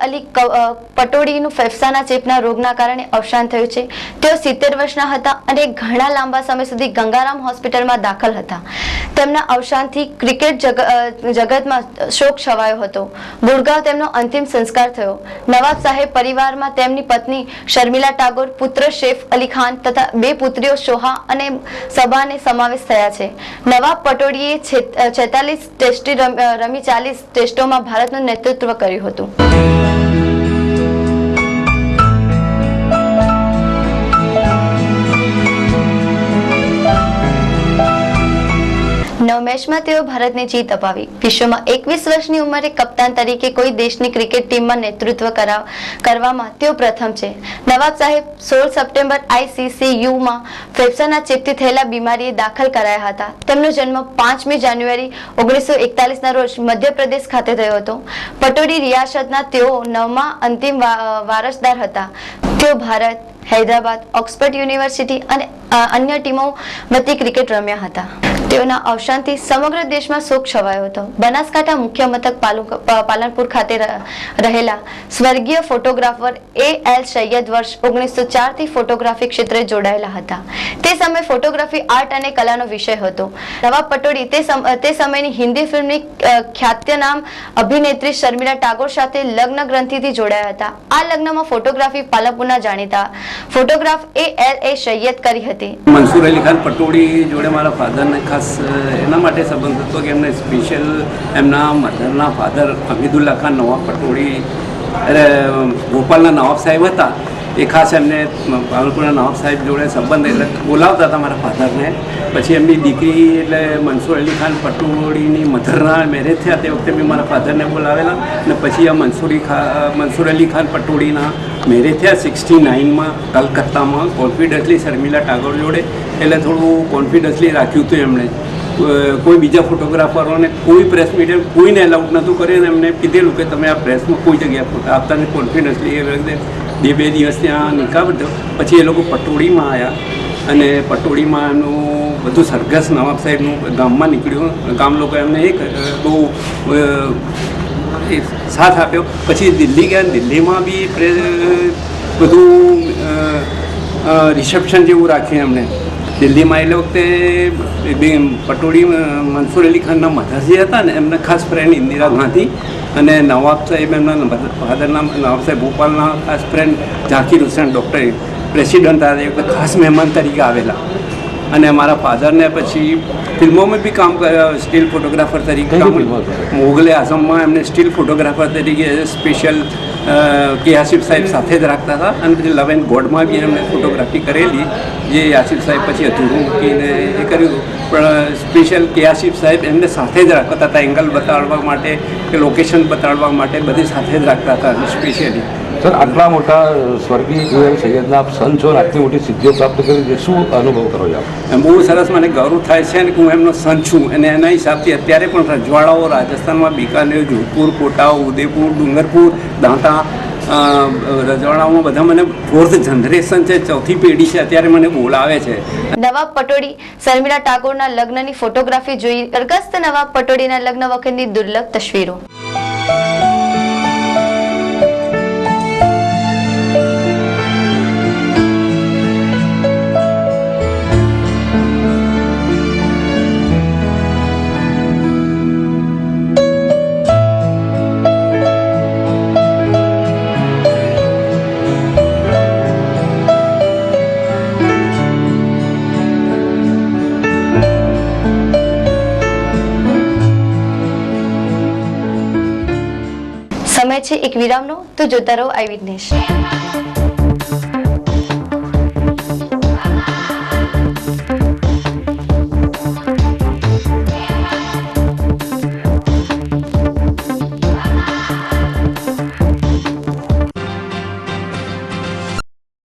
અલી પટોડીનું ફેફસાના ચેપના રોગના કારણે અવસાન થયું છે। તેઓ 70 વર્ષના હતા અને ઘણા લાંબા સમય સુધી ગંગારામ હોસ્પિટલમાં દાખલ હતા। તેમના અવસાનથી ક્રિકેટ જગતમાં શોક છવાયો હતો। ગુડગાંવ તેમનો અંતિમ સંસ્કાર થયો। નવાબ સાહેબ પરિવારમાં તેમની પત્ની શર્મિલા ટાગોર, પુત્ર સૈફ અલી ખાન તથા 2 પુત્રીઓ શોહા અને સબાને સમાવેશ થયા છે। નવાબ પટોડીએ 46 ટેસ્ટ રમી 40 ટેસ્ટોમાં ભારતનું નેતૃત્વ કર્યું હતું। મેચમાં તેઓ ભારતને જીત અપાવી। વિશ્વમાં 21 વર્ષની ઉંમરે કપ્તાન તરીકે કોઈ દેશની ક્રિકેટ ટીમમાં નેતૃત્વ કરવામાં તેઓ પ્રથમ છે। નવાબ સાહેબ 16 સપ્ટેમ્બર ICCUમાં ફેફસાના ચેપથી થયેલા બીમારીએ દાખલ કરાયા હતા। તેમનો જન્મ 5મી જાન્યુઆરી 1941ના રોજ મધ્યપ્રદેશ ખાતે થયો હતો। પટોડી રિયાસતના તેઓ 9મા અંતિમ વારસદાર હતા। તેઓ ભારત, હૈદરાબાદ, ઓક્સફર્ડ યુનિવર્સિટી અને અન્ય ટીમો વતી ક્રિકેટ રમ્યા હતા। તેઓના અવસાનથી સમગ્ર દેશમાં શોક છવાયો હતો। બનાસકાંઠા મુખ્ય મથક પાલનપુર ખાતે રહેલા સ્વર્ગીય ફોટોગ્રાફર AL સૈયદ વર્ષ 1904 થી ફોટોગ્રાફી ક્ષેત્રે જોડાયેલા હતા। તે સમયે ફોટોગ્રાફી આર્ટ અને કલાનો વિષય હતો। નવાબ પટોડી તે સમયની હિન્દી ફિલ્મની ખ્યાતનામ અભિનેત્રી શર્મિલા ટાગોર સાથે લગ્ન ગ્રંથિથી જોડાયા હતા। આ લગ્નમાં ફોટોગ્રાફી પાલનપુરના જાણીતા ફોટોગ્રાફ AL સૈયદ કરી હતી। મંસૂર અલી ખાન પટોડી જોડે મારા ફાધરને ખાસ એના માટે સંબંધ હતો કે એમને સ્પેશિયલ એમના મધરના ફાધર હમીદુલ્લા ખાન નવાબ પટોડી ભોપાલના નવાબ સાહેબ હતા। એ ખાસ એમને પાલનપુરના નવાબ સાહેબ જોડે સંબંધ એટલે બોલાવતા હતા મારા ફાધરને। પછી એમની દીકરી એટલે મંસૂર અલી ખાન પટોડીની મધરના મેરેજ થયા તે વખતે મેં મારા ફાધરને બોલાવેલા અને પછી આ મંસૂર અલી ખાન પટોડીના મેરેજ થયા 69માં કલકત્તામાં કોન્ફિડન્સલી શર્મિલા ટાગોર જોડે। એટલે થોડું કોન્ફિડન્સલી રાખ્યું હતું એમણે। કોઈ બીજા ફોટોગ્રાફરોને કોઈ પ્રેસ મીડિયા કોઈને એલાઉડ નહોતું કર્યું અને એમને કીધેલું કે તમે આ પ્રેસમાં કોઈ જગ્યાએ ફોટા આપતા ને કોન્ફિડન્સલી એ વખતે 2 દિવસ ત્યાં નિકાહ બધો। પછી એ લોકો પટોડીમાં આવ્યા અને પટોડીમાં એમનું બધું સરઘસ નવાબ સાહેબનું ગામમાં નીકળ્યું। ગામ લોકો એમને એક બહુ સાથ આપ્યો। પછી દિલ્હી ગયા। દિલ્હીમાં બી બધું રિસેપ્શન જેવું રાખ્યું એમણે દિલ્હીમાં। એટલે વખતે પટોડી મંસૂર અલી ખાનના મધર જે હતા ને એમને ખાસ ફ્રેન્ડ ઇન્દિરા ગાંધી અને નવાબ સાહેબ એમના ફાધરના નવાબ સાહેબ ભોપાલના ખાસ friend Zakir Hussain doctor president હતા। એ વખતે ખાસ મહેમાન તરીકે આવેલા અને મારા ફાધરને પછી ફિલ્મોમાં બી કામ કર્યા। સ્ટીલ ફોટોગ્રાફર તરીકે મોગલે આઝમમાં એમને સ્ટીલ ફોટોગ્રાફર તરીકે સ્પેશિયલ કે આસિફ સાહેબ સાથે જ રાખતા હતા અને પછી લવ એન્ડ ગોડમાં બી એમણે ફોટોગ્રાફી કરેલી જે આસિફ સાહેબ પછી અધૂરું મૂકીને એ કર્યું। પણ સ્પેશિયલ કે આસિફ સાહેબ એમને સાથે જ રાખતા હતા એંગલ બતાડવા માટે કે લોકેશન બતાડવા માટે બધી સાથે જ રાખતા હતા સ્પેશિયલી। સર, આટલા મોટા સ્વર્ગીય AL સૈયદના આપ સન છો, આટલી મોટી સિદ્ધિઓ પ્રાપ્ત કરી છે, શું અનુભવ કરો છો આપ? બહુ સરસ મને ગૌરવ થાય છે ને કે હું એમનો સન છું અને એના હિસાબથી અત્યારે પણ રજવાડાઓ રાજસ્થાનમાં બિકાનેર, જોધપુર, કોટા, ઉદયપુર, ડુંગરપુર, દાંતા રજવાડાઓમાં બધા મને 4th જનરેશન છે, 4થી પેઢી છે, અત્યારે મને બોલાવે છે। નવાબ પટોડી શર્મિલા ટાગોરના લગ્નની ફોટોગ્રાફી જોઈ અગસ્ત નવાબ પટોડીના લગ્ન વખતની દુર્લભ તસવીરો। સમય છે એક વિરામનો, તો જોતા રહો આઈ વિટનેસ।